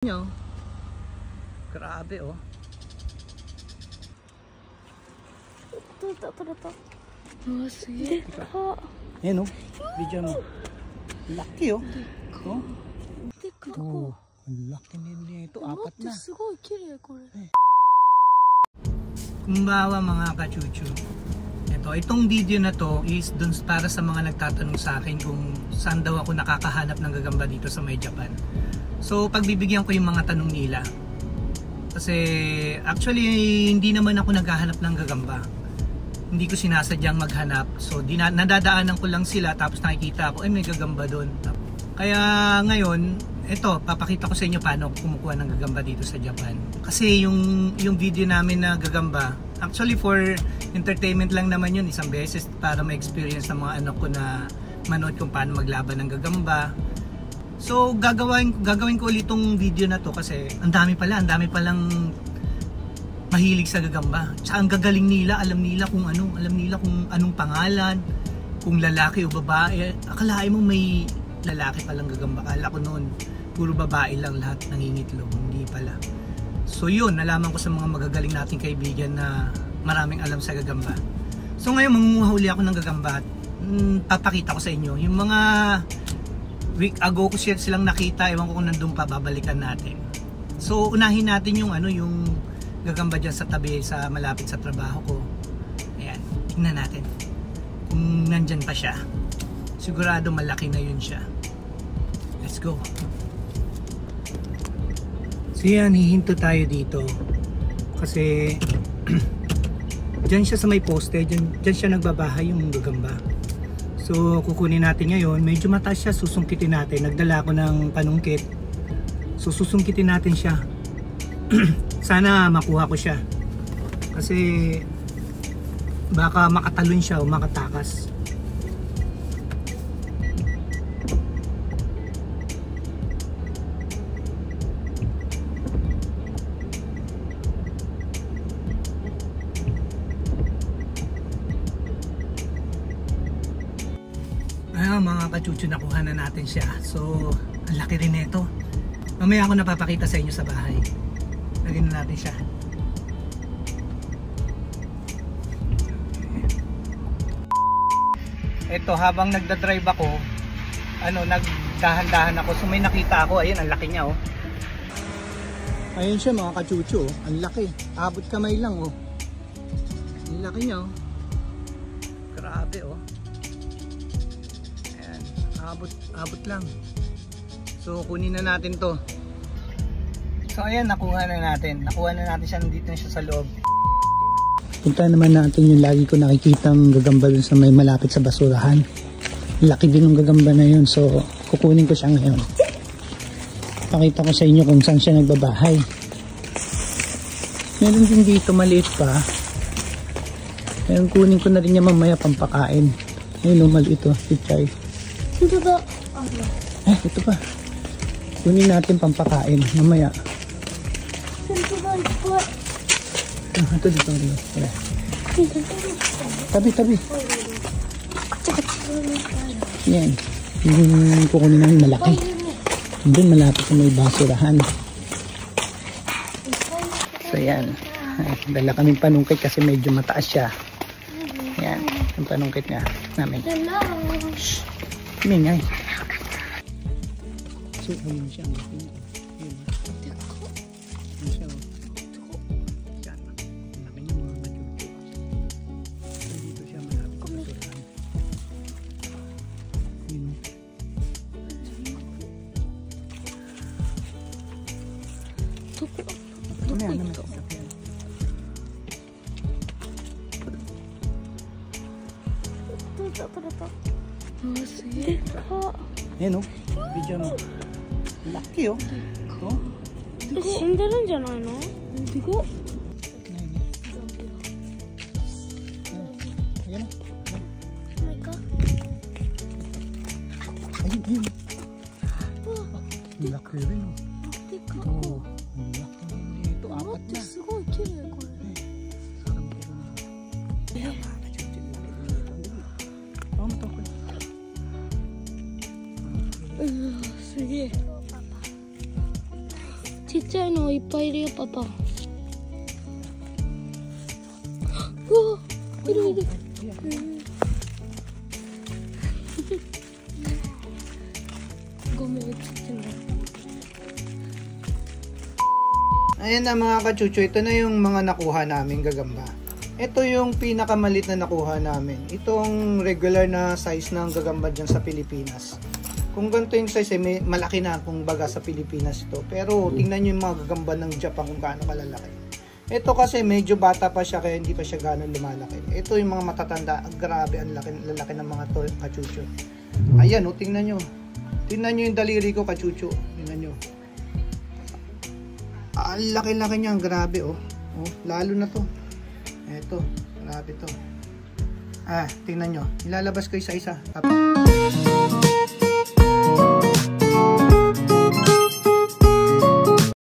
Nyo. Grabe oh. Ito. Oh, sige. Ayan oh. Video mo. Laki oh. Oh. Oh. Ang laki nila ito. Apat na. Kumbawa mga kachuchu. Itong video na to is dun para sa mga nagtatanong sa akin kung saan daw ako nakakahanap ng gagamba dito sa May Japan. So pagbibigyan ko yung mga tanong nila. Kasi actually hindi naman ako naghahanap ng gagamba. Hindi ko sinasadyang maghanap. So nadadaanan ko lang sila tapos nakikita ko ay may gagamba doon. Kaya ngayon, papakita ko sa inyo paano kumukuha ng gagamba dito sa Japan. Kasi yung video namin na gagamba, actually for entertainment lang naman yun, isang beses para ma-experience ng mga anak ko na manood kung paano maglaban ng gagamba. So gagawin ko ulit tong video na to kasi ang dami palang mahilig sa gagamba. Tsaka ang gagaling nila, alam nila kung anong pangalan, kung lalaki o babae. Akalain mo may lalaki palang gagamba. Akala ko noon puro babae lang lahat nangingitlog, hindi pala. So yun, nalaman ko sa mga magagaling nating kaibigan na maraming alam sa gagamba. So ngayon mangunguha uli ako ng gagamba at papakita ko sa inyo yung mga week ago ko silang nakita, ewan ko kung nandun pa, babalikan natin. So unahin natin yung gagamba dyan sa tabi, sa malapit sa trabaho ko. Ayan, tingnan natin kung nandyan pa siya. Sigurado malaki na yun siya. Let's go. So yan, hihinto tayo dito kasi dyan siya sa may poste, dyan siya nagbabahay yung gagamba. So kukunin natin ngayon, medyo mataas siya, susungkitin natin. Nagdala ako ng panungkit, so susungkitin natin siya. Sana makuha ko siya kasi baka makatalon siya o makatakas. Mga kachuchu, nakuha na natin siya. So ang laki rin nito. Mamaya ako napapakita sa inyo sa bahay. Lagyan na natin siya. Ito, habang nagda-drive ako, nagdahan-dahan ako. So may nakita ako, ayun, ang laki niya oh. Ayun siya mga kachuchu, oh. Ang laki. Abot kamay lang oh. Ang laki niya oh. Grabe oh. Abot lang. So kunin na natin to. So ayan, nakuha na natin siya, nandito na siya sa loob. Punta naman natin yung lagi ko nakikitang gagamba dun sa may malapit sa basurahan. Laki din ng gagamba na yun, so kukunin ko siya ngayon. Pakita ko sa inyo kung saan siya nagbabahay. Meron din dito maliit pa. Ngayon kunin ko na rin niya mamaya pampakain. Ayun, maliit ito, pichay. Ito pa. Kunin natin pampakain mamaya. Ito dito. Tabi. Yan. Yung kukunin namin malaki. Doon malapit sa may basurahan. So yan. Dala kaming panungkit kasi medyo mataas siya. Yan. Yung panungkit nga namin. Shhh. Mingay. So, ayun siya. Ayun siya. Yan. Laki niya mga kachuchu. Dito siya malapit sa basurahan. Ayun. Oh, sige. Ayan oh, video mo. Laki oh. Oh. 死んでるんじゃないの？でかっ。Ayan oh. Ayun. Laki rin oh. Oh, laki nito. Apat na. すごい綺麗これ。すげえ。ちっちゃいのいっぱいいるよ、パパ。うわ、いるいる。ごめん、映ってない。Ayan na mga kachucho, ito na yung mga nakuha namin gagamba. Ito yung pinakamalit na nakuha namin. Itong regular na size ng gagamba dyan sa Pilipinas. Kung ganito yung size, malaki na kung baga sa Pilipinas ito. Pero tingnan nyo yung mga gagamba ng Japan kung gaano kalalaki. Ito kasi medyo bata pa siya kaya hindi pa siya gano'ng lumalaki. Ito yung mga matatanda. Grabe, ang lalaki ng mga to, kachucho. Ayan, tingnan nyo. Tingnan nyo yung daliri ko, kachucho. Tingnan nyo. Ang laki-laki niya, grabe oh. Lalo na to. Eto, grabe to. Tingnan nyo. Ilalabas ko isa-isa.